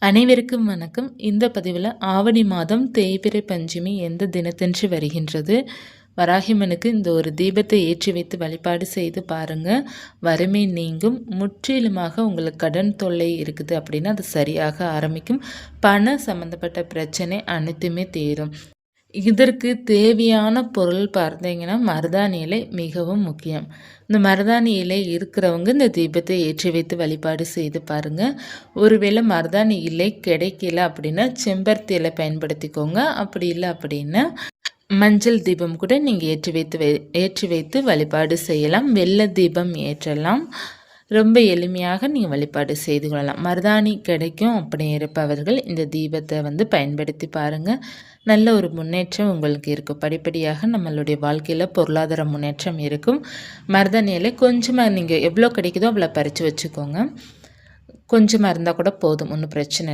அனைவருக்கும் வணக்கம். இந்த பதிவில் ஆவணி மாதம் தேய்பிறை பஞ்சமி எந்த தினத்தன்று வருகின்றது, வராகிமனுக்கு இந்த ஒரு தீபத்தை ஏற்றி வைத்து வழிபாடு செய்து பாருங்கள். வறுமை நீங்கும். முற்றிலுமாக உங்களுக்கு கடன் தொல்லை இருக்குது அப்படின்னா அது சரியாக ஆரம்பிக்கும். பண சம்மந்தப்பட்ட பிரச்சனை அனைத்துமே தீரும். இதற்கு தேவையான பொருள் பார்த்தீங்கன்னா மருதாணி இலை மிகவும் முக்கியம். இந்த மருதாணி இலை இருக்கிறவங்க இந்த தீபத்தை ஏற்றி வைத்து வழிபாடு செய்து பாருங்கள். ஒருவேளை மருதாணி இலை கிடைக்கல அப்படின்னா செம்பருத்தி இலை பயன்படுத்திக்கோங்க. அப்படி இல்லை அப்படின்னா மஞ்சள் தீபம் கூட நீங்கள் ஏற்றி வைத்து வழிபாடு செய்யலாம். வெள்ளை தீபம் ஏற்றலாம். ரொம்ப எளிமையாக நீங்கள் வழிபாடு செய்து கொள்ளலாம். மருதாணி கிடைக்கும் அப்படி இருப்பவர்கள் இந்த தீபத்தை பயன்படுத்தி பாருங்கள். நல்ல ஒரு முன்னேற்றம் உங்களுக்கு இருக்கும். படிப்படியாக நம்மளுடைய வாழ்க்கையில் பொருளாதார முன்னேற்றம் இருக்கும். மருதாணி இலை கொஞ்சமாக நீங்கள் எவ்வளோ கிடைக்குதோ அவ்வளோ பறித்து வச்சுக்கோங்க. கொஞ்சமாக இருந்தால் கூட போதும், ஒன்றும் பிரச்சனை இல்லை.